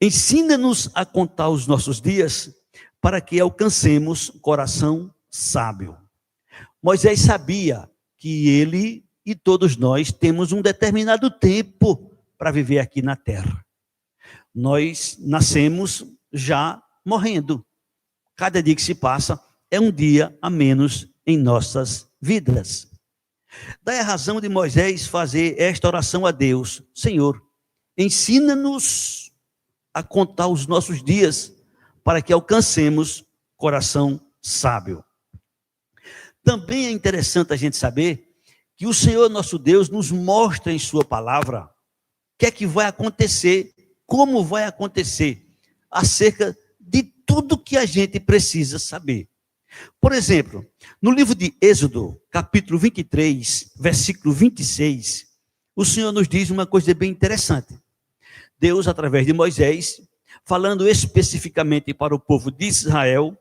Ensina-nos a contar os nossos dias para que alcancemos coração sábio. Moisés sabia que ele e todos nós temos um determinado tempo para viver aqui na terra. Nós nascemos já morrendo. Cada dia que se passa é um dia a menos em nossas vidas. Daí a razão de Moisés fazer esta oração a Deus: Senhor, ensina-nos a contar os nossos dias para que alcancemos coração sábio. Também é interessante a gente saber que o Senhor nosso Deus nos mostra em sua palavra o que é que vai acontecer, como vai acontecer, acerca de tudo que a gente precisa saber. Por exemplo, no livro de Êxodo, capítulo 23, versículo 26, o Senhor nos diz uma coisa bem interessante. Deus, através de Moisés, falando especificamente para o povo de Israel,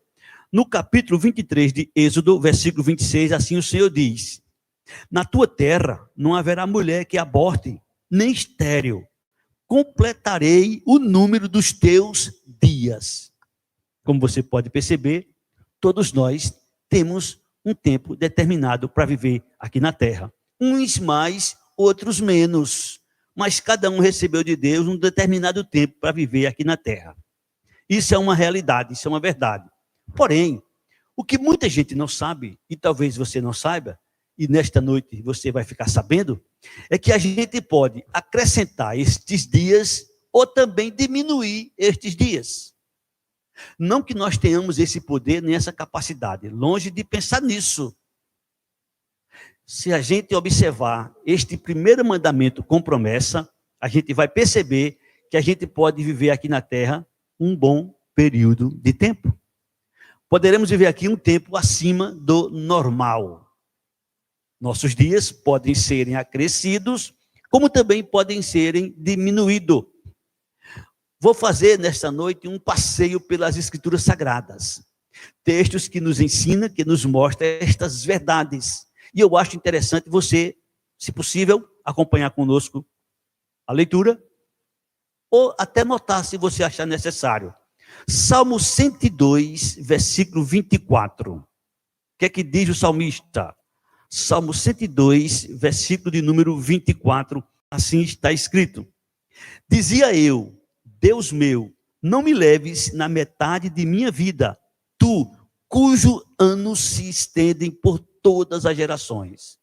no capítulo 23 de Êxodo, versículo 26, assim o Senhor diz: na tua terra não haverá mulher que aborte, nem estéril. Completarei o número dos teus dias. Como você pode perceber, todos nós temos um tempo determinado para viver aqui na terra. Uns mais, outros menos. Mas cada um recebeu de Deus um determinado tempo para viver aqui na terra. Isso é uma realidade, isso é uma verdade. Porém, o que muita gente não sabe, e talvez você não saiba, e nesta noite você vai ficar sabendo, é que a gente pode acrescentar estes dias ou também diminuir estes dias. Não que nós tenhamos esse poder nem essa capacidade, longe de pensar nisso. Se a gente observar este primeiro mandamento com promessa, a gente vai perceber que a gente pode viver aqui na terra um bom período de tempo. Poderemos viver aqui um tempo acima do normal. Nossos dias podem serem acrescidos, como também podem serem diminuídos. Vou fazer nesta noite um passeio pelas Escrituras Sagradas. Textos que nos ensinam, que nos mostram estas verdades. E eu acho interessante você, se possível, acompanhar conosco a leitura, ou até notar se você achar necessário. Salmo 102, versículo 24. O que é que diz o salmista? Salmo 102, versículo de número 24, assim está escrito: dizia eu, Deus meu, não me leves na metade de minha vida, tu, cujos anos se estendem por todas as gerações.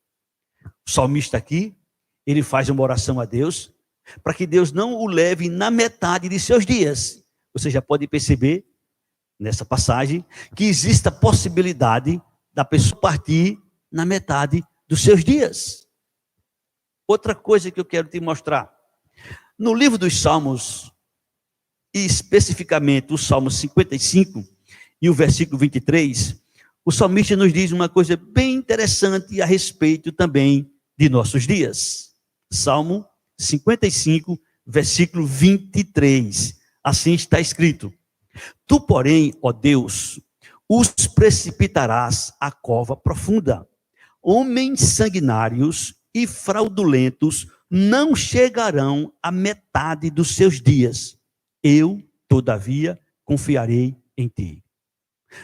O salmista aqui, ele faz uma oração a Deus, para que Deus não o leve na metade de seus dias. Você já pode perceber, nessa passagem, que existe a possibilidade da pessoa partir na metade dos seus dias. Outra coisa que eu quero te mostrar. No livro dos Salmos, e especificamente o Salmo 55 e o versículo 23, o salmista nos diz uma coisa bem interessante a respeito também de nossos dias. Salmo 55, versículo 23. Assim está escrito: tu, porém, ó Deus, os precipitarás à cova profunda. Homens sanguinários e fraudulentos não chegarão à metade dos seus dias. Eu, todavia, confiarei em ti.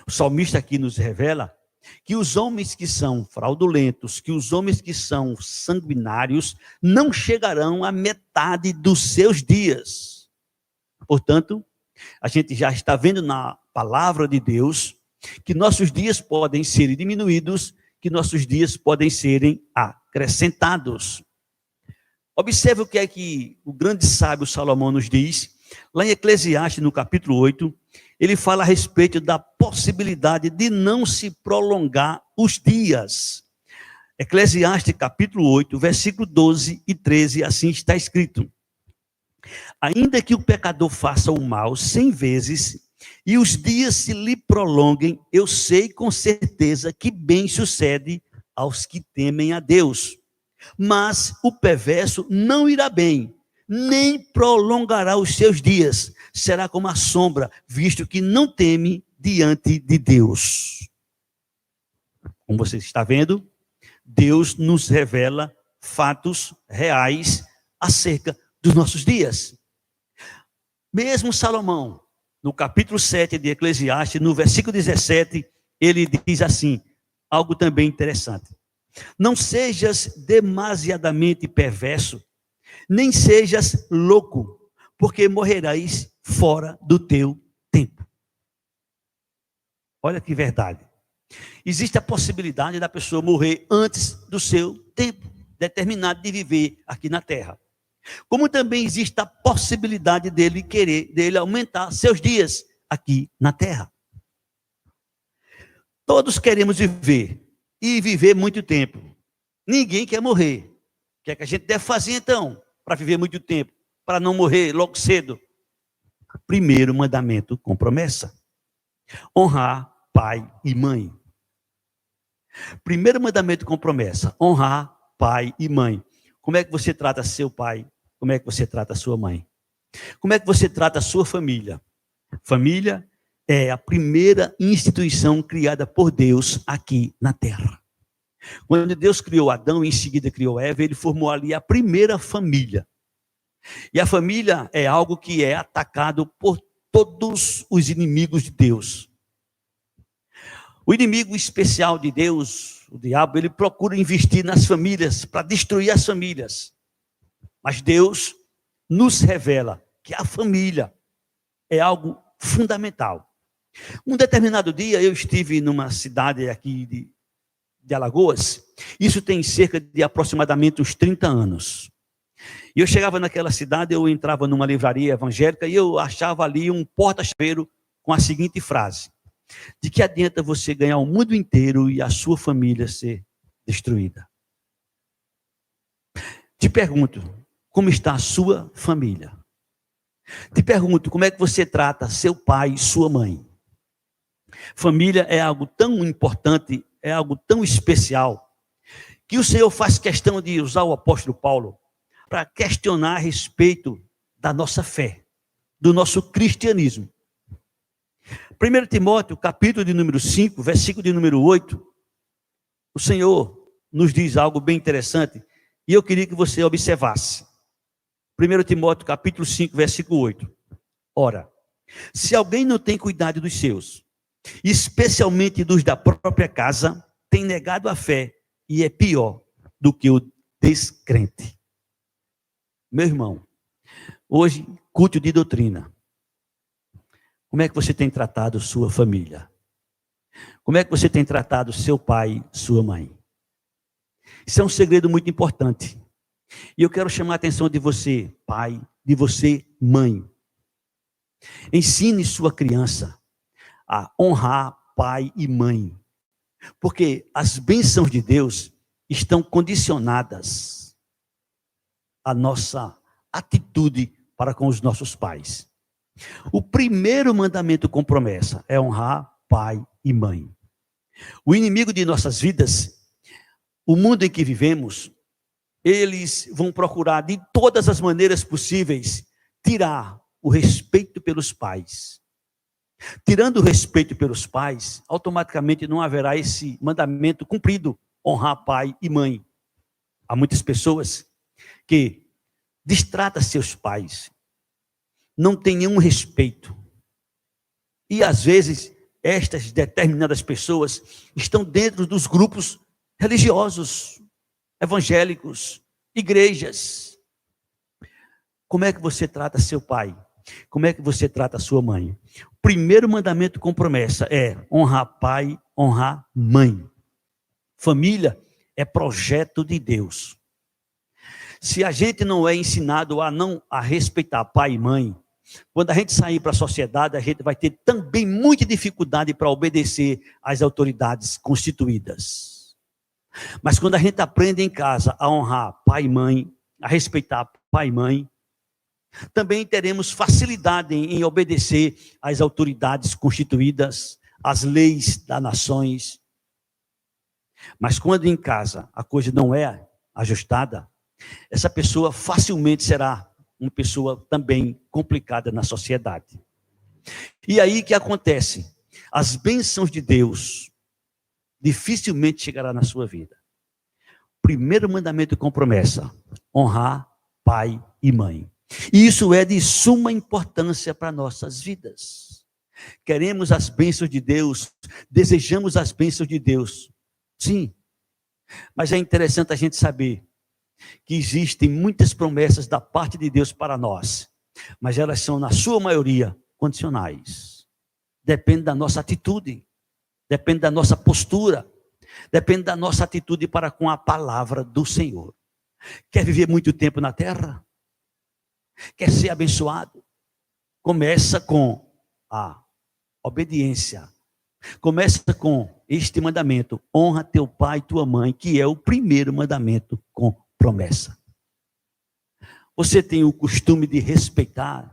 O salmista aqui nos revela que os homens que são fraudulentos, que os homens que são sanguinários, não chegarão à metade dos seus dias. Portanto, a gente já está vendo na palavra de Deus que nossos dias podem ser diminuídos, que nossos dias podem serem acrescentados. Observe o que é que o grande sábio Salomão nos diz. Lá em Eclesiastes, no capítulo 8, ele fala a respeito da possibilidade de não se prolongar os dias. Eclesiastes, capítulo 8, versículo 12 e 13, assim está escrito: ainda que o pecador faça o mal 100 vezes, e os dias se lhe prolonguem, eu sei com certeza que bem sucede aos que temem a Deus. Mas o perverso não irá bem, nem prolongará os seus dias, será como a sombra, visto que não teme diante de Deus. Como você está vendo, Deus nos revela fatos reais acerca dos nossos dias. Mesmo Salomão, no capítulo 7 de Eclesiastes, no versículo 17, ele diz assim, algo também interessante. Não sejas demasiadamente perverso, nem sejas louco, porque morrerás fora do teu tempo. Olha que verdade. Existe a possibilidade da pessoa morrer antes do seu tempo determinado de viver aqui na terra. Como também existe a possibilidade dele aumentar seus dias aqui na terra. Todos queremos viver e viver muito tempo. Ninguém quer morrer. O que é que a gente deve fazer então para viver muito tempo, para não morrer logo cedo? Primeiro mandamento com promessa: honrar pai e mãe. Primeiro mandamento com promessa: honrar pai e mãe. Como é que você trata seu pai? Como é que você trata sua mãe? Como é que você trata a sua família? Família é a primeira instituição criada por Deus aqui na terra. Quando Deus criou Adão e em seguida criou Eva, ele formou ali a primeira família. E a família é algo que é atacado por todos os inimigos de Deus. O inimigo especial de Deus, o diabo, ele procura investir nas famílias para destruir as famílias. Mas Deus nos revela que a família é algo fundamental. Um determinado dia eu estive numa cidade aqui de Alagoas, isso tem cerca de aproximadamente uns 30 anos. E eu chegava naquela cidade, eu entrava numa livraria evangélica e eu achava ali um porta-chaveiro com a seguinte frase: de que adianta você ganhar o mundo inteiro e a sua família ser destruída? Te pergunto, como está a sua família? Te pergunto, como é que você trata seu pai e sua mãe? Família é algo tão importante, é algo tão especial, que o Senhor faz questão de usar o apóstolo Paulo para questionar a respeito da nossa fé, do nosso cristianismo. 1 Timóteo, capítulo de número 5, versículo de número 8, o Senhor nos diz algo bem interessante, e eu queria que você observasse. 1 Timóteo, capítulo 5, versículo 8. Ora, se alguém não tem cuidado dos seus, especialmente dos da própria casa, tem negado a fé e é pior do que o descrente. Meu irmão, hoje, culto de doutrina. Como é que você tem tratado sua família? Como é que você tem tratado seu pai, sua mãe? Isso é um segredo muito importante. E eu quero chamar a atenção de você, pai, de você, mãe. Ensine sua criança a honrar pai e mãe. Porque as bênçãos de Deus estão condicionadas à nossa atitude para com os nossos pais. O primeiro mandamento com promessa é honrar pai e mãe. O inimigo de nossas vidas, o mundo em que vivemos, eles vão procurar de todas as maneiras possíveis tirar o respeito pelos pais. Tirando o respeito pelos pais, automaticamente não haverá esse mandamento cumprido, honrar pai e mãe. Há muitas pessoas que destratam seus pais, não têm nenhum respeito. E às vezes, estas determinadas pessoas estão dentro dos grupos religiosos, evangélicos, igrejas. Como é que você trata seu pai? Como é que você trata sua mãe? O primeiro mandamento com promessa é honrar pai, honrar mãe. Família é projeto de Deus. Se a gente não é ensinado a respeitar pai e mãe, quando a gente sair para a sociedade, a gente vai ter também muita dificuldade para obedecer às autoridades constituídas. Mas quando a gente aprende em casa a honrar pai e mãe, a respeitar pai e mãe, também teremos facilidade em obedecer às autoridades constituídas, às leis das nações. Mas quando em casa a coisa não é ajustada, essa pessoa facilmente será uma pessoa também complicada na sociedade. E aí que acontece? As bênçãos de Deus dificilmente chegará na sua vida. Primeiro mandamento com promessa: honrar pai e mãe. E isso é de suma importância para nossas vidas. Queremos as bênçãos de Deus, desejamos as bênçãos de Deus. Sim, mas é interessante a gente saber que existem muitas promessas da parte de Deus para nós, mas elas são, na sua maioria, condicionais. Depende da nossa atitude, depende da nossa postura, depende da nossa atitude para com a palavra do Senhor. Quer viver muito tempo na terra? Quer ser abençoado? Começa com a obediência. Começa com este mandamento: honra teu pai e tua mãe, que é o primeiro mandamento com promessa. Você tem o costume de respeitar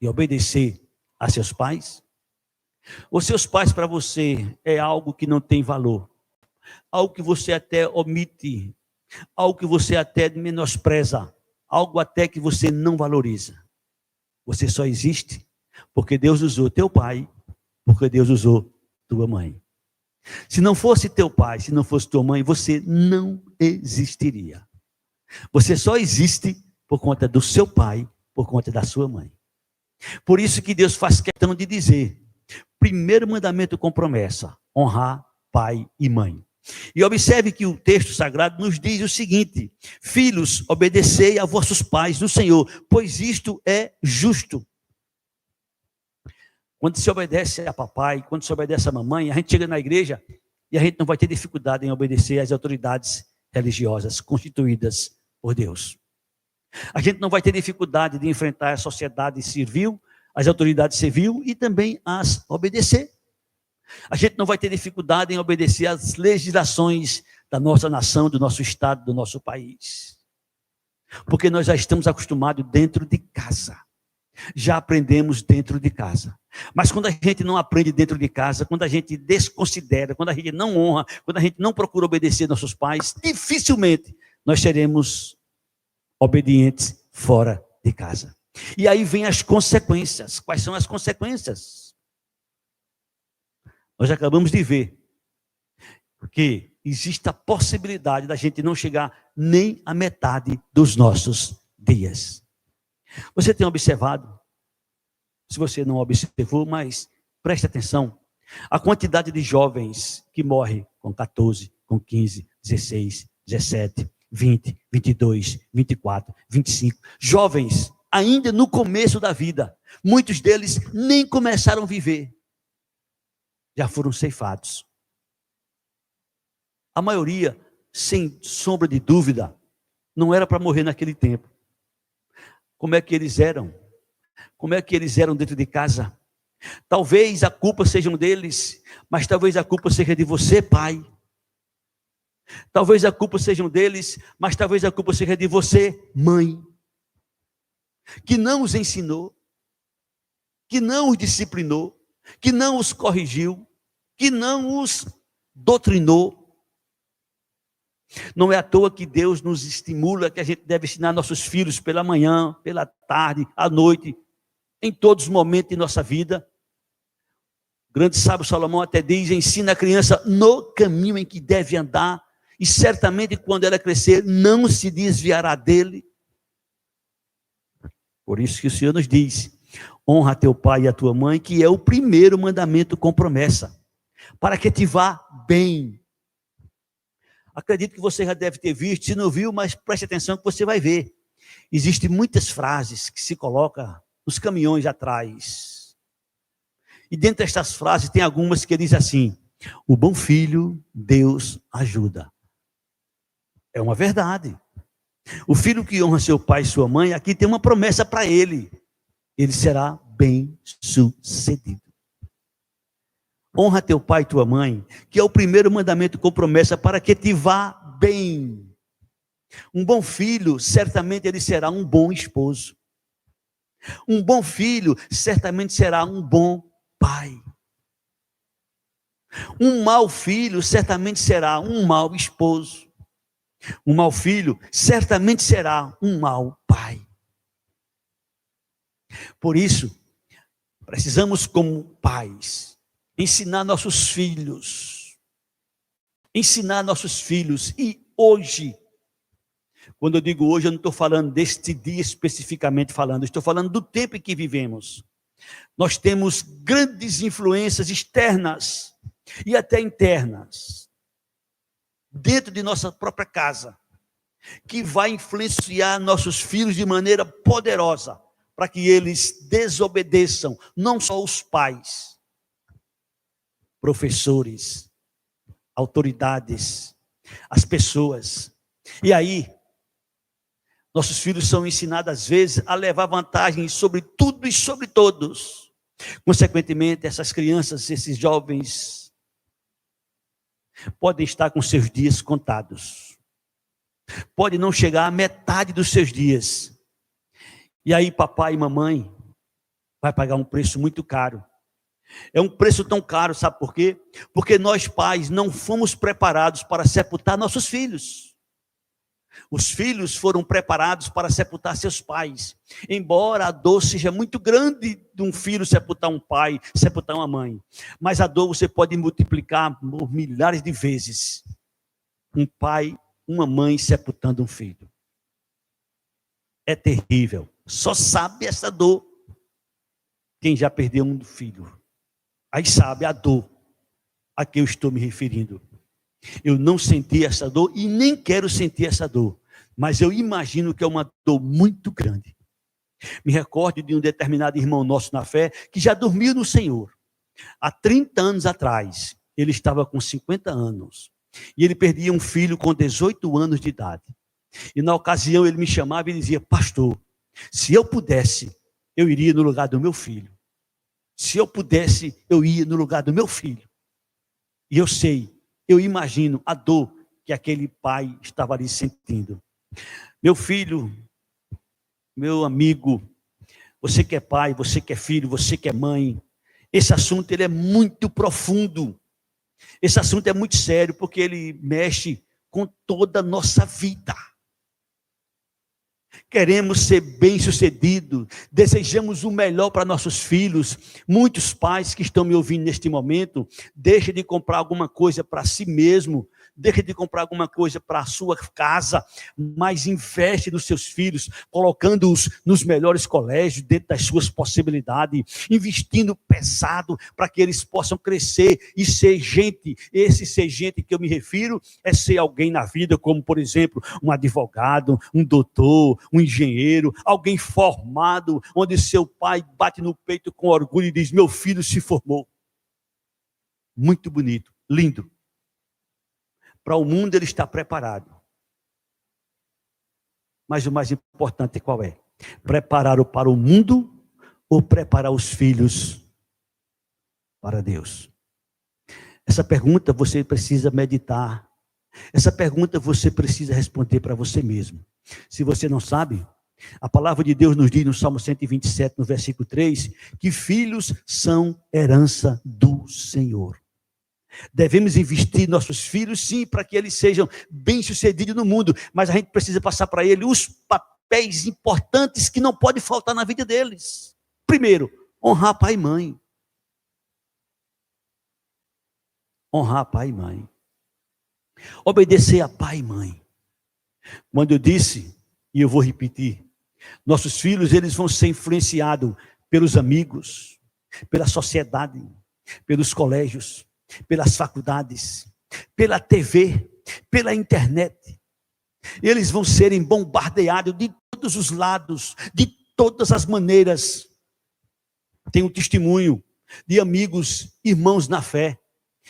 e obedecer a seus pais? Os seus pais para você é algo que não tem valor, algo que você até omite, algo que você até menospreza, algo até que você não valoriza. Você só existe porque Deus usou teu pai, porque Deus usou tua mãe. Se não fosse teu pai, se não fosse tua mãe, você não existiria. Você só existe por conta do seu pai, por conta da sua mãe. Por isso que Deus faz questão de dizer: primeiro mandamento com promessa, honrar pai e mãe. E observe que o texto sagrado nos diz o seguinte: filhos, obedecei a vossos pais no Senhor, pois isto é justo. Quando se obedece a papai, quando se obedece a mamãe, a gente chega na igreja e a gente não vai ter dificuldade em obedecer às autoridades religiosas constituídas por Deus. A gente não vai ter dificuldade de enfrentar a sociedade civil, as autoridades civis e também as obedecer. A gente não vai ter dificuldade em obedecer às legislações da nossa nação, do nosso estado, do nosso país. Porque nós já estamos acostumados dentro de casa. Já aprendemos dentro de casa. Mas quando a gente não aprende dentro de casa, quando a gente desconsidera, quando a gente não honra, quando a gente não procura obedecer nossos pais, dificilmente nós seremos obedientes fora de casa. E aí vem as consequências. Quais são as consequências? Nós acabamos de ver que existe a possibilidade da gente não chegar nem à metade dos nossos dias. Você tem observado? Se você não observou, mas preste atenção, a quantidade de jovens que morrem com 14, com 15, 16, 17, 20, 22, 24, 25, jovens ainda no começo da vida, muitos deles nem começaram a viver, já foram ceifados. A maioria, sem sombra de dúvida, não era para morrer naquele tempo. Como é que eles eram? Como é que eles eram dentro de casa? Talvez a culpa seja deles, mas talvez a culpa seja de você, pai. Talvez a culpa seja deles, mas talvez a culpa seja de você, mãe. Que não os ensinou, que não os disciplinou, que não os corrigiu, que não os doutrinou. Não é à toa que Deus nos estimula que a gente deve ensinar nossos filhos pela manhã, pela tarde, à noite, em todos os momentos de nossa vida. O grande sábio Salomão até diz: ensina a criança no caminho em que deve andar, e certamente quando ela crescer, não se desviará dele. Por isso que o Senhor nos diz: honra teu pai e a tua mãe, que é o primeiro mandamento com promessa, para que te vá bem. Acredito que você já deve ter visto, se não viu, mas preste atenção que você vai ver. Existem muitas frases que se colocam nos caminhões atrás. E dentre estas frases tem algumas que diz assim: o bom filho, Deus ajuda. É uma verdade. O filho que honra seu pai e sua mãe, aqui tem uma promessa para ele: ele será bem sucedido. Honra teu pai e tua mãe, que é o primeiro mandamento com promessa, para que te vá bem. Um bom filho, certamente ele será um bom esposo. Um bom filho, certamente será um bom pai. Um mau filho, certamente será um mau esposo. Um mau filho, certamente será um mau pai. Por isso, precisamos, como pais, ensinar nossos filhos. E hoje, Quando eu digo hoje, eu não estou falando deste dia especificamente falando, estou falando do tempo em que vivemos. Nós temos grandes influências externas e até internas, dentro de nossa própria casa, que vai influenciar nossos filhos de maneira poderosa, para que eles desobedeçam, não só os pais, professores, autoridades, as pessoas. E aí, nossos filhos são ensinados, às vezes, a levar vantagem sobre tudo e sobre todos. Consequentemente, essas crianças, esses jovens, podem estar com seus dias contados. Pode não chegar à metade dos seus dias. E aí, papai e mamãe vai pagar um preço muito caro. É um preço tão caro, sabe por quê? Porque nós, pais, não fomos preparados para sepultar nossos filhos. Os filhos foram preparados para sepultar seus pais. Embora a dor seja muito grande de um filho sepultar um pai, sepultar uma mãe. Mas a dor você pode multiplicar por milhares de vezes. Um pai, uma mãe sepultando um filho. É terrível. Só sabe essa dor quem já perdeu um filho. Aí sabe a dor a que eu estou me referindo. Eu não senti essa dor e nem quero sentir essa dor, mas eu imagino que é uma dor muito grande. Me recordo de um determinado irmão nosso na fé que já dormiu no Senhor. Há 30 anos atrás, ele estava com 50 anos e ele perdia um filho com 18 anos de idade. E na ocasião ele me chamava e dizia: pastor, se eu pudesse, eu iria no lugar do meu filho. Se eu pudesse, eu ia no lugar do meu filho. E eu sei, eu imagino a dor que aquele pai estava ali sentindo. Meu filho, meu amigo, você que é pai, você que é filho, você que é mãe, esse assunto ele é muito profundo. Esse assunto é muito sério, porque ele mexe com toda a nossa vida. Queremos ser bem-sucedidos, desejamos o melhor para nossos filhos. Muitos pais que estão me ouvindo neste momento, deixem de comprar alguma coisa para si mesmo, deixem de comprar alguma coisa para a sua casa, mas investe nos seus filhos, colocando-os nos melhores colégios, dentro das suas possibilidades, investindo pesado para que eles possam crescer e ser gente. Esse ser gente que eu me refiro é ser alguém na vida, como por exemplo, um advogado, um doutor, um engenheiro, alguém formado, onde seu pai bate no peito com orgulho e diz: meu filho se formou. Muito bonito, lindo. Para o mundo ele está preparado. Mas o mais importante qual é? Preparar-o para o mundo ou preparar os filhos para Deus? Essa pergunta você precisa meditar. Essa pergunta você precisa responder para você mesmo. Se você não sabe, a palavra de Deus nos diz no Salmo 127, no versículo 3, que filhos são herança do Senhor. Devemos investir em nossos filhos, sim, para que eles sejam bem-sucedidos no mundo, mas a gente precisa passar para eles os papéis importantes que não podem faltar na vida deles. Primeiro, honrar pai e mãe. Honrar pai e mãe. Obedecer a pai e mãe. Quando eu disse, e eu vou repetir, nossos filhos eles vão ser influenciados pelos amigos, pela sociedade, pelos colégios, pelas faculdades, pela TV, pela internet. Eles vão serem bombardeados de todos os lados, de todas as maneiras. Tenho um testemunho de amigos, irmãos na fé,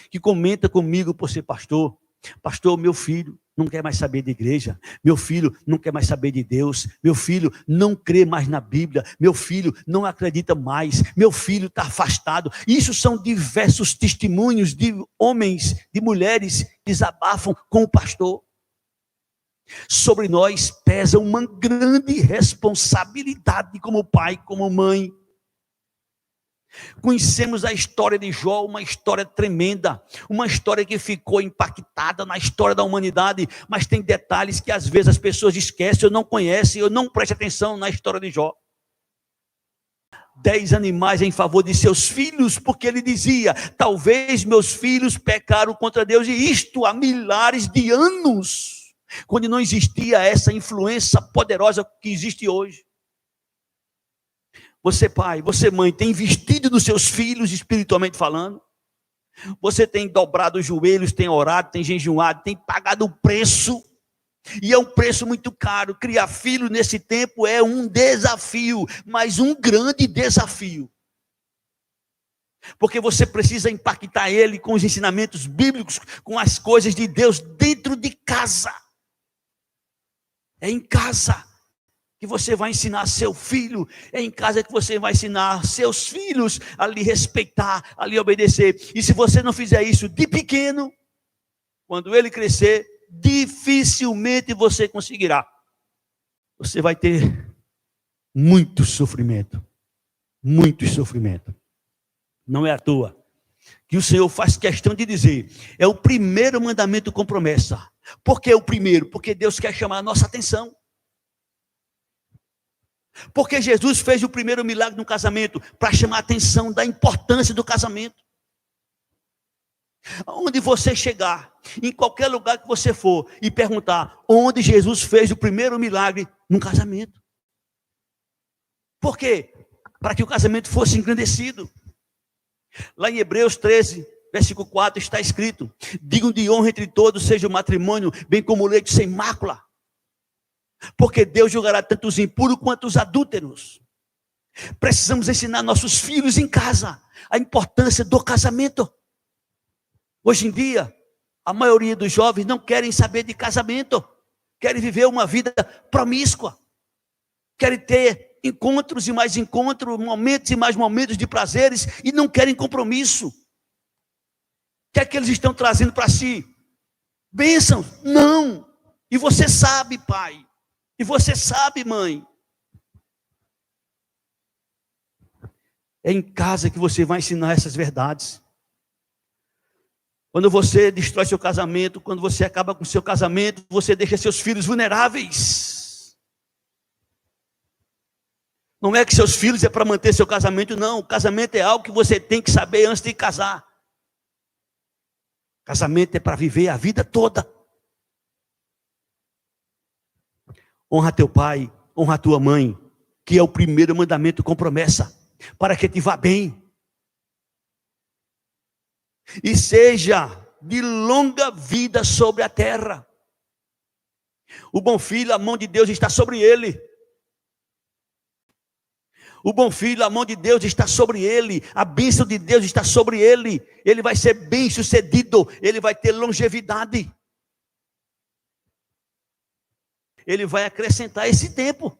que comenta comigo por ser pastor. Pastor, meu filho não quer mais saber de igreja, meu filho não quer mais saber de Deus, meu filho não crê mais na Bíblia, meu filho não acredita mais, meu filho está afastado. Isso são diversos testemunhos de homens, de mulheres que desabafam com o pastor. Sobre nós pesa uma grande responsabilidade como pai, como mãe. Conhecemos a história de Jó, uma história tremenda, uma história que ficou impactada na história da humanidade, mas tem detalhes que às vezes as pessoas esquecem, ou não conhecem, ou não prestam atenção na história de Jó. 10 animais em favor de seus filhos, porque ele dizia: talvez meus filhos pecaram contra Deus, e isto há milhares de anos. quando não existia essa influência poderosa que existe hoje. Você, pai, você, mãe, tem investido nos seus filhos, espiritualmente falando? Você tem dobrado os joelhos, tem orado, tem jejuado, tem pagado o preço, e é um preço muito caro. Criar filho nesse tempo é um desafio, mas um grande desafio. Porque você precisa impactar ele com os ensinamentos bíblicos, com as coisas de Deus dentro de casa. É em casa que você vai ensinar seu filho, é em casa que você vai ensinar seus filhos a lhe respeitar, a lhe obedecer. E se você não fizer isso de pequeno, quando ele crescer, dificilmente você conseguirá. Você vai ter muito sofrimento, muito sofrimento. Não é à toa que o Senhor faz questão de dizer, é o primeiro mandamento com promessa. Por que o primeiro? Porque Deus quer chamar a nossa atenção. Porque Jesus fez o primeiro milagre no casamento para chamar a atenção da importância do casamento. Onde você chegar, em qualquer lugar que você for e perguntar onde Jesus fez o primeiro milagre no casamento. Por quê? Para que o casamento fosse engrandecido. Lá em Hebreus 13, versículo 4 está escrito: digam de honra entre todos seja o matrimônio, bem como o leite sem mácula. Porque Deus julgará tanto os impuros quanto os adúlteros. Precisamos ensinar nossos filhos em casa a importância do casamento. Hoje em dia, a maioria dos jovens não querem saber de casamento, querem viver uma vida promíscua, querem ter encontros e mais encontros, momentos e mais momentos de prazeres, e não querem compromisso. O que é que eles estão trazendo para si? Bênçãos? Não. E você sabe, pai. E você sabe, mãe. É em casa que você vai ensinar essas verdades. Quando você destrói seu casamento, quando você acaba com seu casamento, você deixa seus filhos vulneráveis. Não é que seus filhos é para manter seu casamento, não. O casamento é algo que você tem que saber antes de casar. Casamento é para viver a vida toda. Honra teu pai, honra tua mãe, que é o primeiro mandamento com promessa, para que te vá bem. E seja de longa vida sobre a terra. O bom filho, a mão de Deus está sobre ele. O bom filho, a mão de Deus está sobre ele. A bênção de Deus está sobre ele. Ele vai ser bem sucedido. Ele vai ter longevidade. Ele vai acrescentar esse tempo.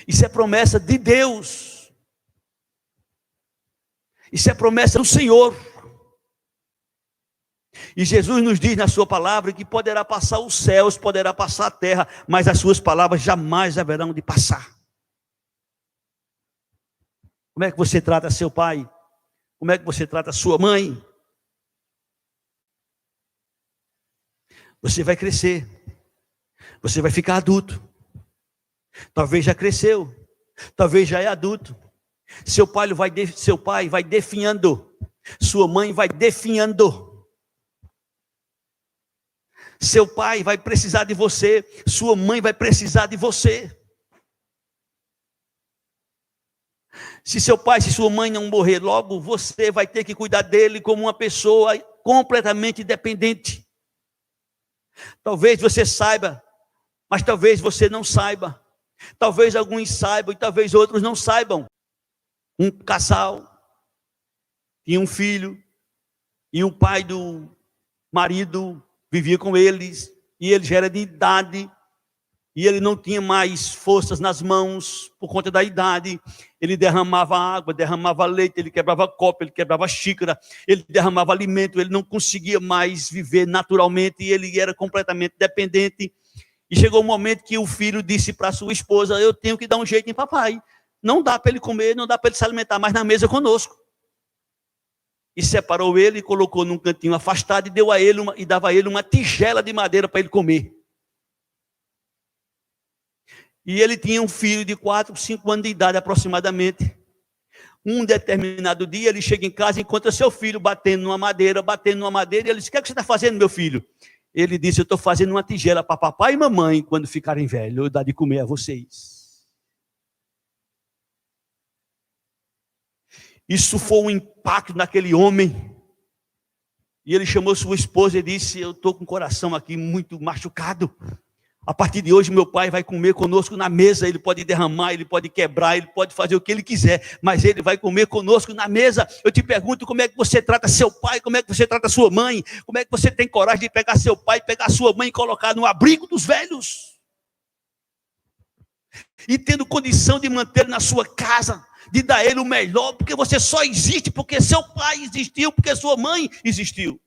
Isso é promessa de Deus. Isso é promessa do Senhor. E Jesus nos diz na sua palavra que poderá passar os céus, poderá passar a terra, mas as suas palavras jamais haverão de passar. Como é que você trata seu pai? Como é que você trata sua mãe? Você vai crescer. Você vai ficar adulto. Talvez já cresceu. Talvez já é adulto. Seu pai vai definhando. Sua mãe vai definhando. Seu pai vai precisar de você. Sua mãe vai precisar de você. Se seu pai, se sua mãe não morrer logo, você vai ter que cuidar dele como uma pessoa completamente dependente. Talvez você saiba, mas talvez você não saiba. Talvez alguns saibam e talvez outros não saibam. Um casal tinha um filho e o pai do marido vivia com eles e ele já era de idade e ele não tinha mais forças nas mãos por conta da idade. Ele derramava água, derramava leite, ele quebrava copo, ele quebrava xícara, ele derramava alimento, ele não conseguia mais viver naturalmente e ele era completamente dependente. E chegou um momento que o filho disse para sua esposa: eu tenho que dar um jeito em papai. Não dá para ele comer, não dá para ele se alimentar mais na mesa conosco. E separou ele e colocou num cantinho afastado e deu a ele e dava a ele uma tigela de madeira para ele comer. E ele tinha um filho de 4, 5 anos de idade aproximadamente. Um determinado dia, ele chega em casa e encontra seu filho batendo numa madeira, e ele diz: o que é que você está fazendo, meu filho? Ele disse: eu estou fazendo uma tigela para papai e mamãe, quando ficarem velhos, eu dar de comer a vocês. Isso foi um impacto naquele homem. E ele chamou sua esposa e disse: eu estou com o coração aqui muito machucado. A partir de hoje, meu pai vai comer conosco na mesa. Ele pode derramar, ele pode quebrar, ele pode fazer o que ele quiser, mas ele vai comer conosco na mesa. Eu te pergunto, como é que você trata seu pai? Como é que você trata sua mãe? Como é que você tem coragem de pegar seu pai, pegar sua mãe e colocar no abrigo dos velhos? E tendo condição de manter na sua casa, de dar a ele o melhor, porque você só existe porque seu pai existiu, porque sua mãe existiu.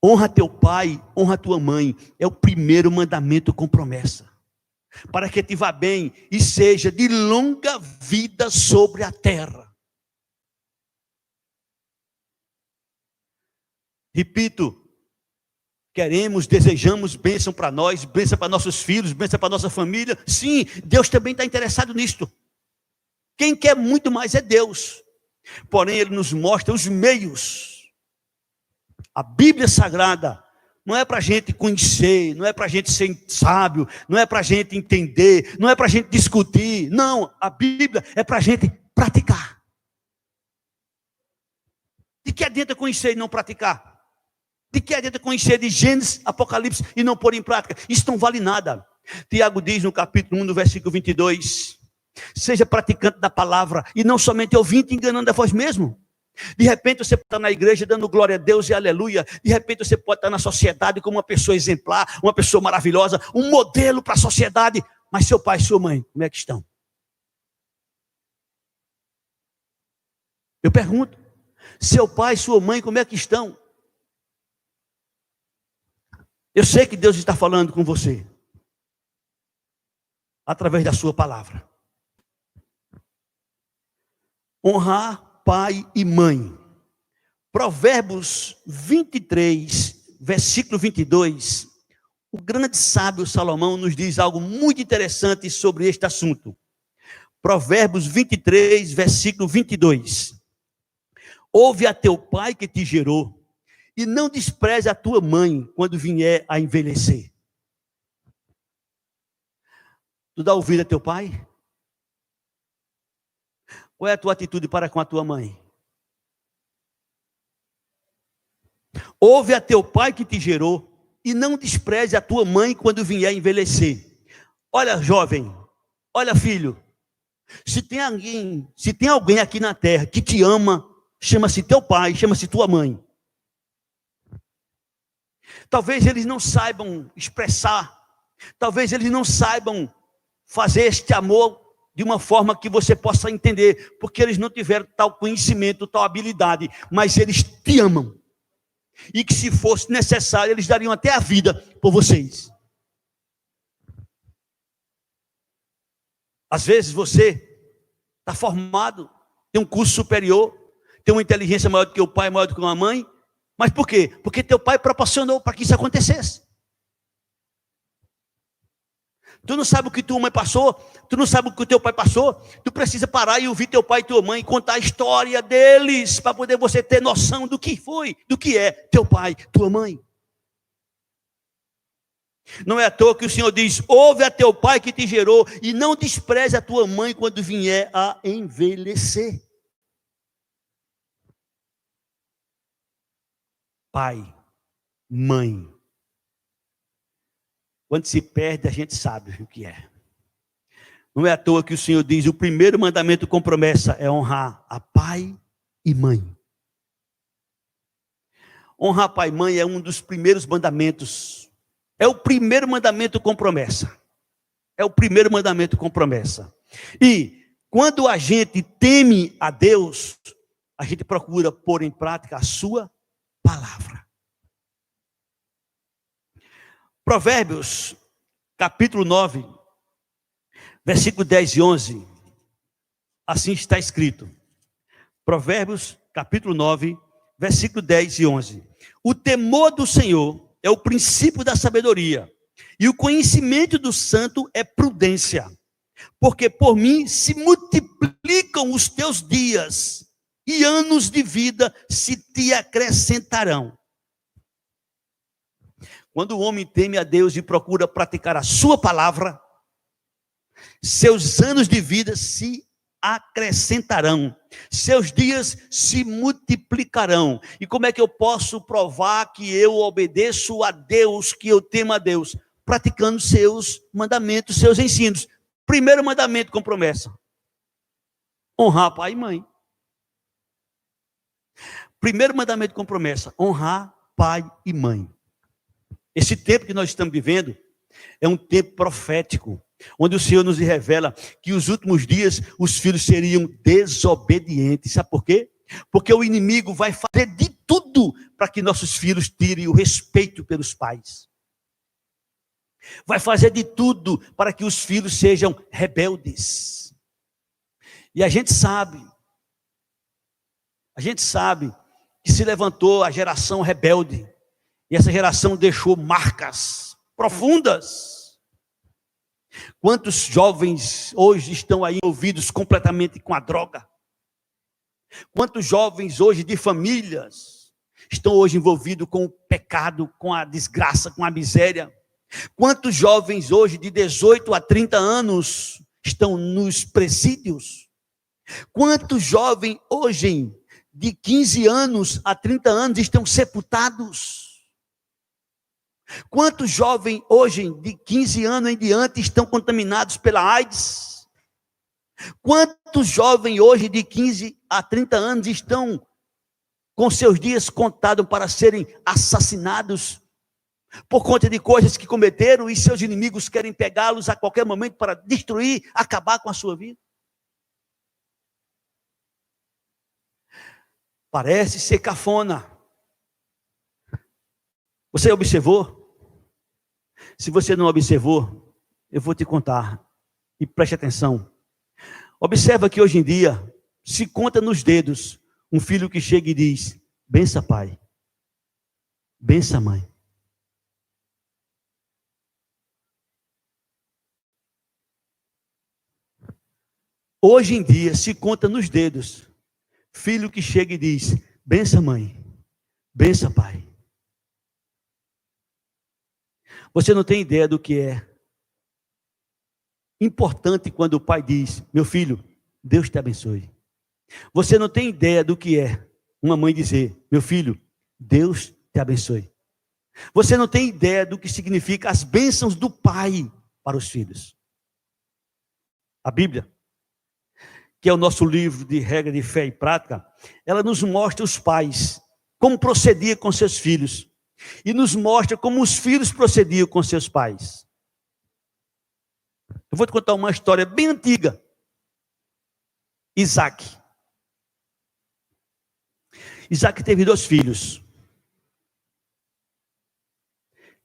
Honra teu pai, honra tua mãe, é o primeiro mandamento com promessa, para que te vá bem e seja de longa vida sobre a terra. Repito, queremos, desejamos bênção para nós, bênção para nossos filhos, bênção para nossa família. Sim, Deus também está interessado nisto. Quem quer muito mais é Deus, porém Ele nos mostra os meios. A Bíblia Sagrada não é para a gente conhecer, não é para a gente ser sábio, não é para a gente entender, não é para a gente discutir. Não, a Bíblia é para a gente praticar. De que adianta conhecer e não praticar? De que adianta conhecer de Gênesis, Apocalipse e não pôr em prática? Isso não vale nada. Tiago diz no capítulo 1, no versículo 22, seja praticante da palavra e não somente ouvinte, enganando a vós mesmo. De repente você pode estar na igreja dando glória a Deus e aleluia. De repente você pode estar na sociedade como uma pessoa exemplar, uma pessoa maravilhosa, um modelo para a sociedade. Mas seu pai e sua mãe, como é que estão? Eu pergunto, seu pai e sua mãe, como é que estão? Eu sei que Deus está falando com você, através da sua palavra. Honrar pai e mãe. Provérbios 23, versículo 22, o grande sábio Salomão nos diz algo muito interessante sobre este assunto. Provérbios 23, versículo 22. Ouve a teu pai que te gerou, e não despreze a tua mãe quando vier a envelhecer. Tu dá ouvido a teu pai? Qual é a tua atitude para com a tua mãe? Ouve a teu pai que te gerou e não despreze a tua mãe quando vier a envelhecer. Olha, jovem, olha, filho, se tem alguém aqui na terra que te ama, chama-se teu pai, chama-se tua mãe. Talvez eles não saibam expressar, talvez eles não saibam fazer este amor de uma forma que você possa entender, porque eles não tiveram tal conhecimento, tal habilidade, mas eles te amam. E que se fosse necessário, eles dariam até a vida por vocês. Às vezes você está formado, tem um curso superior, tem uma inteligência maior do que o pai, maior do que uma mãe, mas por quê? Porque teu pai proporcionou para que isso acontecesse. Tu não sabe o que tua mãe passou, tu não sabe o que o teu pai passou, tu precisa parar e ouvir teu pai e tua mãe contar a história deles, para poder você ter noção do que foi, do que é teu pai, tua mãe. Não é à toa que o Senhor diz: ouve a teu pai que te gerou e não despreze a tua mãe quando vier a envelhecer. Pai, mãe. Quando se perde, a gente sabe o que é. Não é à toa que o Senhor diz: o primeiro mandamento com promessa é honrar a pai e mãe. Honrar pai e mãe é um dos primeiros mandamentos. É o primeiro mandamento com promessa. É o primeiro mandamento com promessa. E quando a gente teme a Deus, a gente procura pôr em prática a sua palavra. Provérbios, capítulo 9, versículo 10 e 11. Assim está escrito. Provérbios, capítulo 9, versículo 10 e 11. O temor do Senhor é o princípio da sabedoria, e o conhecimento do santo é prudência. porque por mim se multiplicam os teus dias, e anos de vida se te acrescentarão. Quando o homem teme a Deus e procura praticar a sua palavra, seus anos de vida se acrescentarão, seus dias se multiplicarão. E como é que eu posso provar que eu obedeço a Deus, que eu temo a Deus? Praticando seus mandamentos, seus ensinos. Primeiro mandamento com promessa: honrar pai e mãe. Primeiro mandamento com promessa: honrar pai e mãe. Esse tempo que nós estamos vivendo é um tempo profético, onde o Senhor nos revela que os últimos dias os filhos seriam desobedientes. Sabe por quê? Porque o inimigo vai fazer de tudo para que nossos filhos tirem o respeito pelos pais. Vai fazer de tudo para que os filhos sejam rebeldes. E a gente sabe que se levantou a geração rebelde, e essa geração deixou marcas profundas. Quantos jovens hoje estão aí envolvidos completamente com a droga? Quantos jovens hoje de famílias estão hoje envolvidos com o pecado, com a desgraça, com a miséria? Quantos jovens hoje de 18 a 30 anos estão nos presídios? Quantos jovens hoje de 15 anos a 30 anos estão sepultados? Quantos jovens hoje de 15 anos em diante estão contaminados pela AIDS? Quantos jovens hoje de 15 a 30 anos estão com seus dias contados para serem assassinados por conta de coisas que cometeram, e seus inimigos querem pegá-los a qualquer momento para destruir, acabar com a sua vida? Parece ser cafona. Você observou? Se você não observou, eu vou te contar. E preste atenção. Observa que hoje em dia, se conta nos dedos um filho que chega e diz: bença pai, bença mãe. Hoje em dia, se conta nos dedos filho que chega e diz: bença mãe, bença pai. Você não tem ideia do que é importante quando o pai diz: meu filho, Deus te abençoe. Você não tem ideia do que é uma mãe dizer: meu filho, Deus te abençoe. Você não tem ideia do que significa as bênçãos do pai para os filhos. A Bíblia, que é o nosso livro de regra de fé e prática, ela nos mostra os pais, como procedia com seus filhos, e nos mostra como os filhos procediam com seus pais. Eu vou te contar uma história bem antiga. Isaac teve 2 filhos,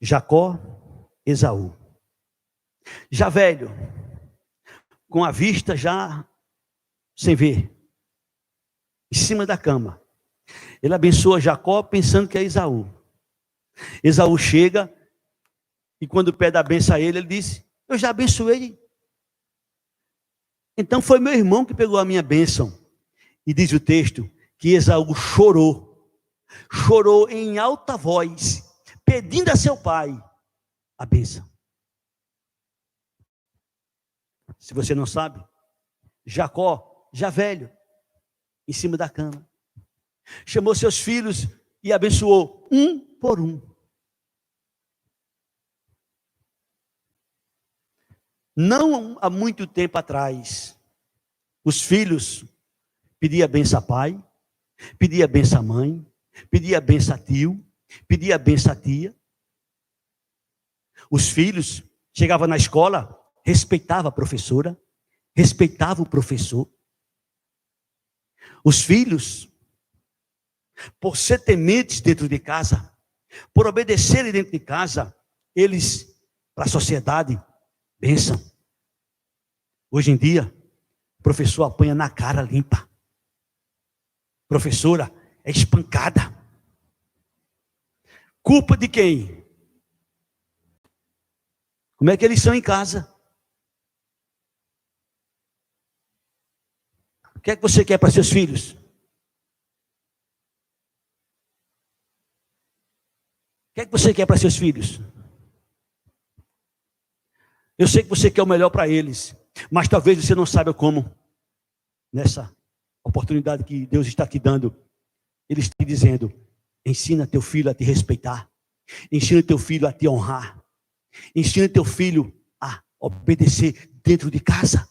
Jacó, Esaú. Já velho, com a vista já sem ver, em cima da cama, ele abençoa Jacó pensando que é Esaú. Esaú chega, e quando pede a benção a ele disse: eu já abençoei. Então foi meu irmão que pegou a minha bênção. E diz o texto que Esaú chorou em alta voz, pedindo a seu pai a bênção. Se você não sabe, Jacó, já velho, em cima da cama, chamou seus filhos e abençoou um por um. Não há muito tempo atrás, os filhos pediam a benção a pai, pediam a benção a mãe, pediam a benção a tio, pediam a benção a tia. Os filhos chegavam na escola, respeitavam a professora, respeitavam o professor. Os filhos, por ser tementes dentro de casa, por obedecerem dentro de casa, eles, para a sociedade, bênção. Hoje em dia, o professor apanha na cara limpa. Professora é espancada. Culpa de quem? Como é que eles são em casa? O que é que você quer para seus filhos? O que é que você quer para seus filhos? Eu sei que você quer o melhor para eles, mas talvez você não saiba como. Nessa oportunidade que Deus está te dando, Ele está te dizendo: ensina teu filho a te respeitar, ensina teu filho a te honrar, ensina teu filho a obedecer dentro de casa,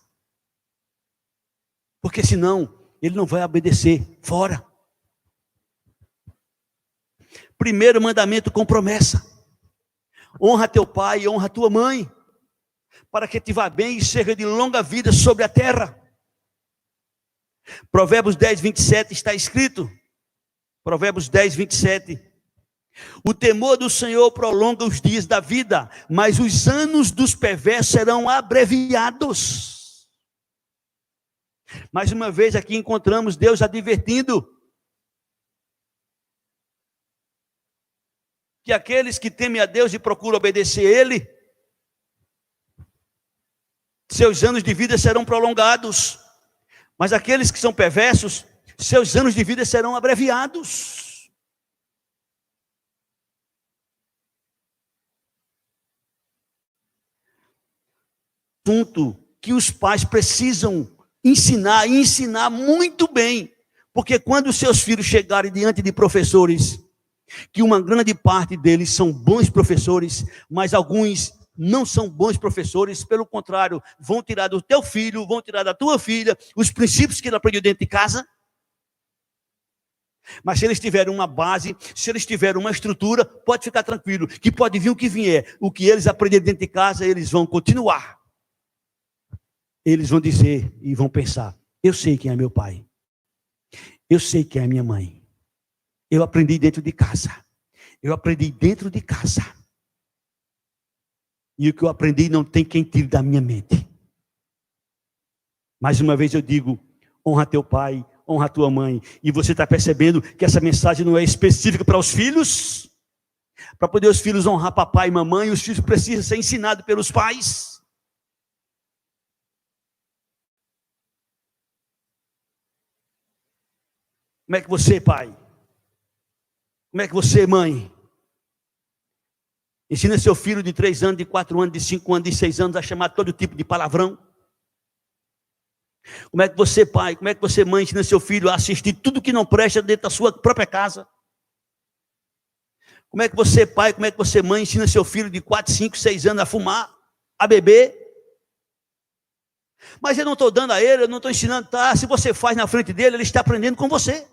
porque senão ele não vai obedecer fora. Primeiro mandamento com promessa: honra teu pai e honra tua mãe, para que te vá bem e seja de longa vida sobre a terra. Provérbios 10, 27 está escrito, Provérbios 10, 27, o temor do Senhor prolonga os dias da vida, mas os anos dos perversos serão abreviados. Mais uma vez aqui encontramos Deus advertindo que aqueles que temem a Deus e procuram obedecer a Ele, seus anos de vida serão prolongados. Mas aqueles que são perversos, seus anos de vida serão abreviados. Assunto que os pais precisam ensinar, e ensinar muito bem. Porque quando os seus filhos chegarem diante de professores, que uma grande parte deles são bons professores, mas alguns não são bons professores, pelo contrário, vão tirar do teu filho, vão tirar da tua filha, os princípios que ele aprendeu dentro de casa. Mas se eles tiverem uma base, se eles tiverem uma estrutura, pode ficar tranquilo, que pode vir o que vier, o que eles aprenderem dentro de casa, eles vão continuar. Eles vão dizer e vão pensar: eu sei quem é meu pai, eu sei quem é minha mãe, eu aprendi dentro de casa, eu aprendi dentro de casa. E o que eu aprendi não tem quem tire da minha mente. Mais uma vez eu digo: honra teu pai, honra tua mãe. E você está percebendo que essa mensagem não é específica para os filhos? Para poder os filhos honrar papai e mamãe, os filhos precisam ser ensinados pelos pais. Como é que você, pai? Como é que você, mãe? Ensina seu filho de 3 anos, de 4 anos, de 5 anos, de 6 anos a chamar todo tipo de palavrão. Como é que você, pai, como é que você, mãe, ensina seu filho a assistir tudo que não presta dentro da sua própria casa? Como é que você, pai, como é que você, mãe, ensina seu filho de 4, 5, 6 anos a fumar, a beber? Mas eu não estou dando a ele, eu não estou ensinando, tá? Se você faz na frente dele, ele está aprendendo com você.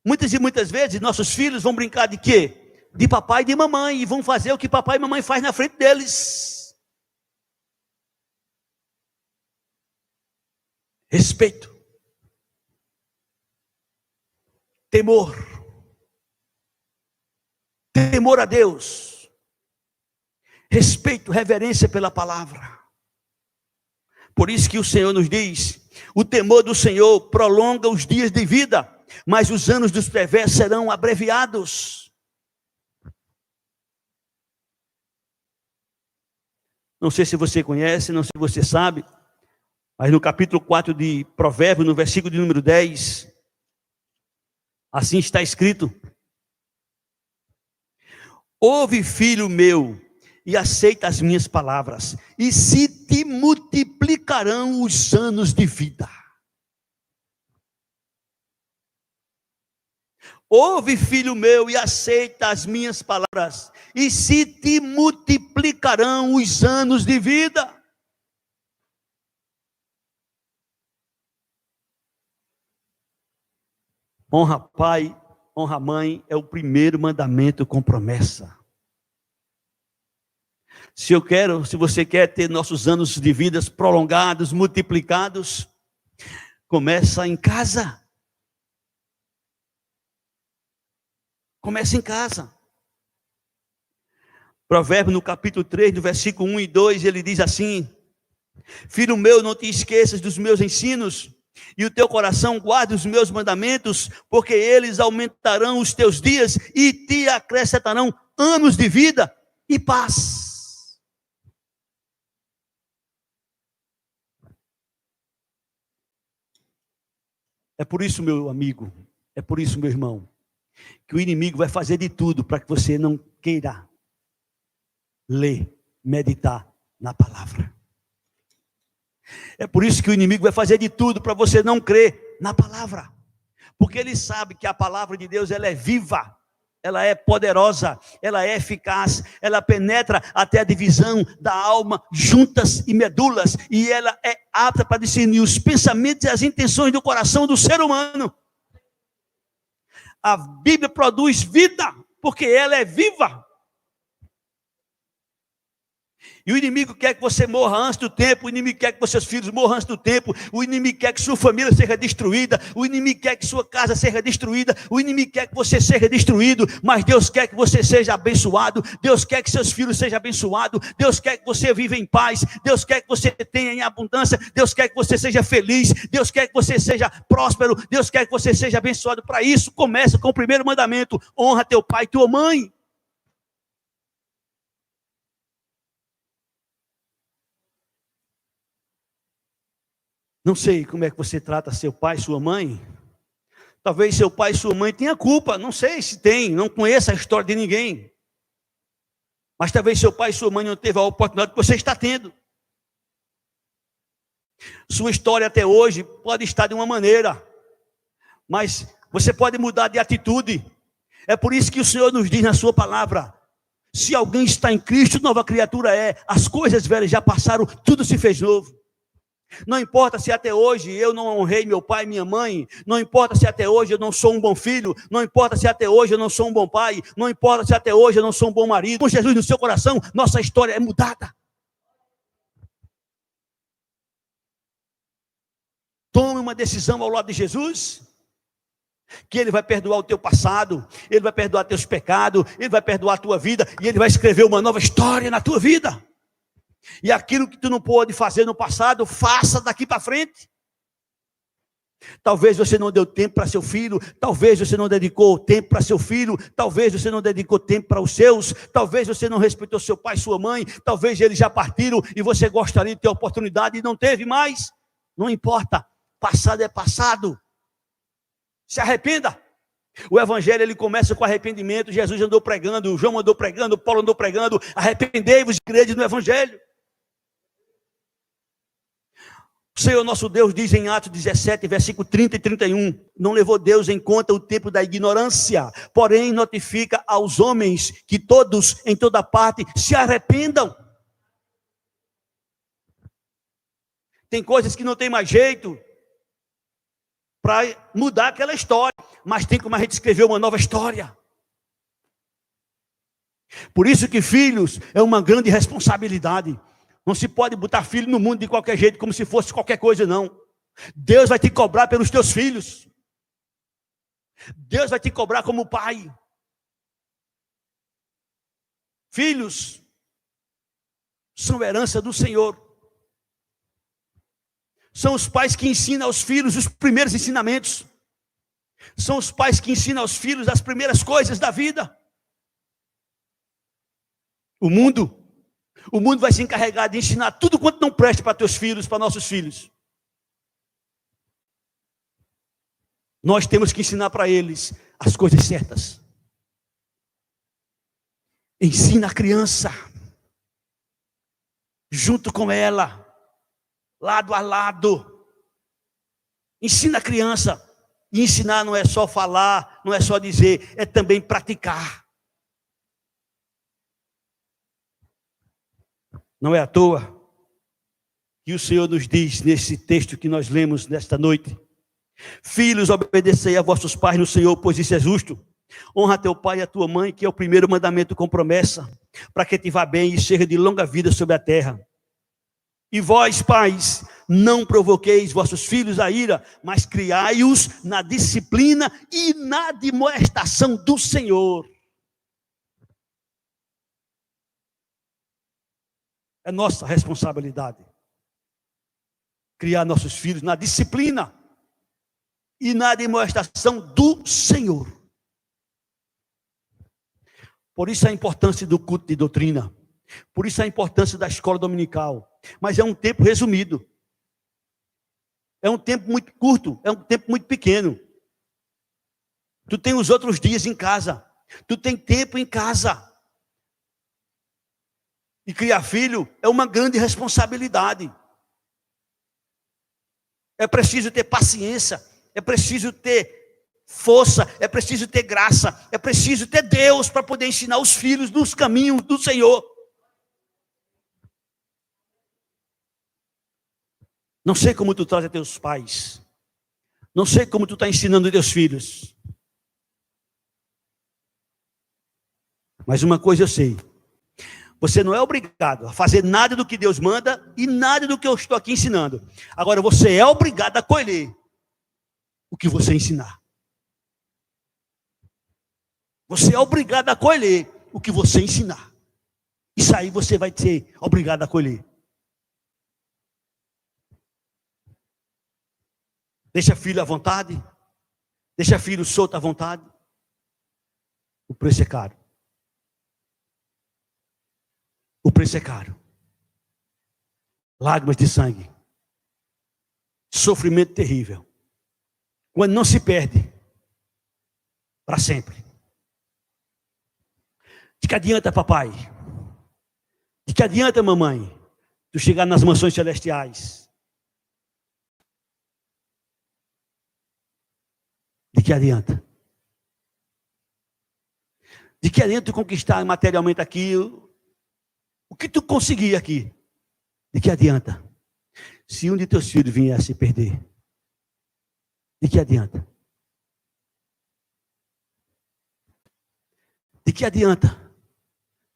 Muitas e muitas vezes, nossos filhos vão brincar de quê? De papai e de mamãe, e vão fazer o que papai e mamãe faz na frente deles. Respeito. Temor. Temor a Deus. Respeito, reverência pela palavra. Por isso que o Senhor nos diz: o temor do Senhor prolonga os dias de vida, mas os anos dos perversos serão abreviados. Não sei se você conhece, não sei se você sabe, mas no capítulo 4 de Provérbios, no versículo de número 10, assim está escrito: ouve, filho meu, e aceita as minhas palavras, e se te multiplicarão os anos de vida. Ouve, filho meu, e aceita as minhas palavras, e se te multiplicarão os anos de vida. Honra pai, honra mãe, é o primeiro mandamento com promessa. Se você quer ter nossos anos de vida prolongados, multiplicados, começa em casa. Começa em casa. Provérbio no capítulo 3, no versículo 1 e 2, ele diz assim: filho meu, não te esqueças dos meus ensinos, e o teu coração guarde os meus mandamentos, porque eles aumentarão os teus dias e te acrescentarão anos de vida e paz. É por isso, meu amigo, é por isso, meu irmão, que o inimigo vai fazer de tudo para que você não queira ler, meditar na palavra. É por isso que o inimigo vai fazer de tudo para você não crer na palavra. Porque ele sabe que a palavra de Deus, ela é viva, ela é poderosa, ela é eficaz, ela penetra até a divisão da alma, juntas e medulas, e ela é apta para discernir os pensamentos e as intenções do coração do ser humano. A Bíblia produz vida, porque ela é viva. E o inimigo quer que você morra antes do tempo, o inimigo quer que seus filhos morram antes do tempo, o inimigo quer que sua família seja destruída, o inimigo quer que sua casa seja destruída, o inimigo quer que você seja destruído, mas Deus quer que você seja abençoado, Deus quer que seus filhos sejam abençoados, Deus quer que você viva em paz, Deus quer que você tenha em abundância, Deus quer que você seja feliz, Deus quer que você seja próspero, Deus quer que você seja abençoado. Para isso, começa com o primeiro mandamento: honra teu pai e tua mãe. Não sei como é que você trata seu pai e sua mãe. Talvez seu pai e sua mãe tenham culpa, não sei se tem, não conheço a história de ninguém. Mas talvez seu pai e sua mãe não teve a oportunidade que você está tendo. Sua história até hoje pode estar de uma maneira, mas você pode mudar de atitude. É por isso que o Senhor nos diz na sua palavra: se alguém está em Cristo, nova criatura é. As coisas velhas já passaram, tudo se fez novo. Não importa se até hoje eu não honrei meu pai e minha mãe, não importa se até hoje eu não sou um bom filho, não importa se até hoje eu não sou um bom pai, não importa se até hoje eu não sou um bom marido. Com Jesus no seu coração, nossa história é mudada. Tome uma decisão ao lado de Jesus, que Ele vai perdoar o teu passado, Ele vai perdoar teus pecados, Ele vai perdoar a tua vida, e Ele vai escrever uma nova história na tua vida. E aquilo que tu não pôde fazer no passado, faça daqui para frente. Talvez você não deu tempo para seu filho, talvez você não dedicou tempo para seu filho, talvez você não dedicou tempo para os seus, talvez você não respeitou seu pai e sua mãe, talvez eles já partiram e você gostaria de ter oportunidade e não teve mais. Não importa, passado é passado. Se arrependa. O evangelho, ele começa com arrependimento. Jesus andou pregando, João andou pregando, Paulo andou pregando: arrependei-vos e crede no evangelho. O Senhor nosso Deus diz em Atos 17, versículo 30 e 31, não levou Deus em conta o tempo da ignorância, porém notifica aos homens que todos, em toda parte, se arrependam. Tem coisas que não tem mais jeito para mudar aquela história, mas tem como a gente escrever uma nova história. Por isso que filhos é uma grande responsabilidade. Não se pode botar filho no mundo de qualquer jeito, como se fosse qualquer coisa, não. Deus vai te cobrar pelos teus filhos. Deus vai te cobrar como pai. Filhos são herança do Senhor. São os pais que ensinam aos filhos os primeiros ensinamentos. São os pais que ensinam aos filhos as primeiras coisas da vida. O mundo vai se encarregar de ensinar tudo quanto não presta para teus filhos, para nossos filhos. Nós temos que ensinar para eles as coisas certas. Ensina a criança, junto com ela, lado a lado. Ensina a criança. E ensinar não é só falar, não é só dizer, é também praticar. Não é à toa que o Senhor nos diz nesse texto que nós lemos nesta noite: filhos, obedecei a vossos pais no Senhor, pois isso é justo. Honra teu pai e a tua mãe, que é o primeiro mandamento com promessa, para que te vá bem e seja de longa vida sobre a terra. E vós, pais, não provoqueis vossos filhos a ira, mas criai-os na disciplina e na admoestação do Senhor. É nossa responsabilidade criar nossos filhos na disciplina e na demonstração do Senhor. Por isso a importância do culto de doutrina, por isso a importância da escola dominical, mas é um tempo resumido. É um tempo muito curto, é um tempo muito pequeno. Tu tem os outros dias em casa. Tu tem tempo em casa. E criar filho é uma grande responsabilidade. É preciso ter paciência, é preciso ter força, é preciso ter graça, é preciso ter Deus para poder ensinar os filhos nos caminhos do Senhor. Não sei como tu traz a teus pais. Não sei como tu está ensinando teus filhos. Mas uma coisa eu sei. Você não é obrigado a fazer nada do que Deus manda e nada do que eu estou aqui ensinando. Agora, você é obrigado a colher o que você ensinar. Você é obrigado a colher o que você ensinar. Isso aí você vai ser obrigado a colher. Deixa filho à vontade. Deixa filho solto à vontade. O preço é caro. O preço é caro. Lágrimas de sangue. Sofrimento terrível. Quando não se perde. Para sempre. De que adianta, papai? De que adianta, mamãe? Tu chegar nas mansões celestiais. De que adianta? De que adianta tu conquistar materialmente aquilo? O que tu conseguir aqui? De que adianta? Se um de teus filhos vier a se perder, de que adianta? De que adianta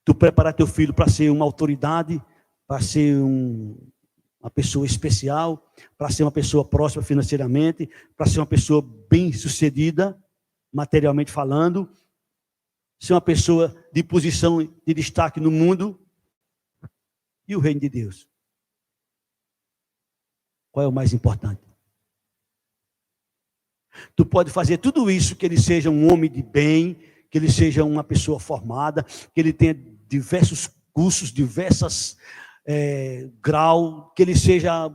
tu preparar teu filho para ser uma autoridade, para ser uma pessoa especial, para ser uma pessoa próxima financeiramente, para ser uma pessoa bem-sucedida, materialmente falando, ser uma pessoa de posição de destaque no mundo? E o reino de Deus? Qual é o mais importante? Tu pode fazer tudo isso, que ele seja um homem de bem, que ele seja uma pessoa formada, que ele tenha diversos cursos, diversos graus, que ele seja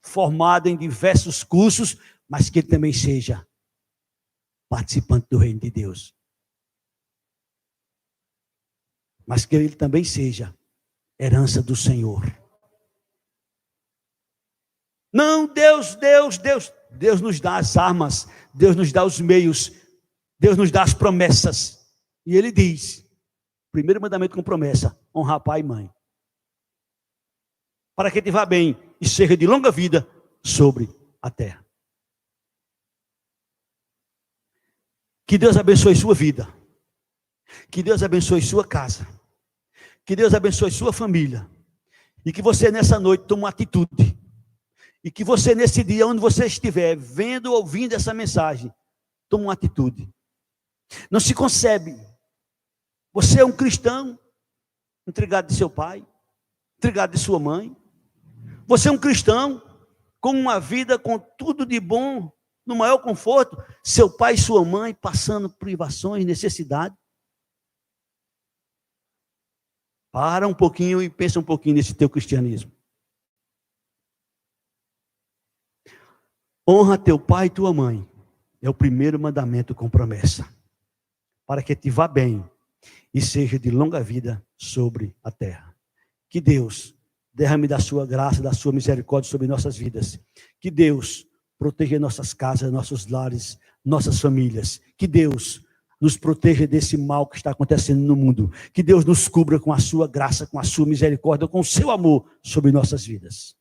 formado em diversos cursos, mas que ele também seja participante do reino de Deus. Mas que ele também seja herança do Senhor. Não, Deus nos dá as armas, Deus nos dá os meios, Deus nos dá as promessas. E ele diz, primeiro mandamento com promessa, honrar pai e mãe. Para que te vá bem e seja de longa vida sobre a terra. Que Deus abençoe sua vida. Que Deus abençoe sua casa. Que Deus abençoe sua família. E que você nessa noite tome uma atitude. E que você nesse dia, onde você estiver, vendo ou ouvindo essa mensagem, tome uma atitude. Não se concebe. Você é um cristão, entregado de seu pai, entregado de sua mãe. Você é um cristão, com uma vida com tudo de bom, no maior conforto. Seu pai e sua mãe passando privações, necessidade. Para um pouquinho e pensa um pouquinho nesse teu cristianismo. Honra teu pai e tua mãe. É o primeiro mandamento com promessa. Para que te vá bem e seja de longa vida sobre a terra. Que Deus derrame da sua graça, da sua misericórdia sobre nossas vidas. Que Deus proteja nossas casas, nossos lares, nossas famílias. Que Deus nos proteja desse mal que está acontecendo no mundo. Que Deus nos cubra com a sua graça, com a sua misericórdia, com o seu amor sobre nossas vidas.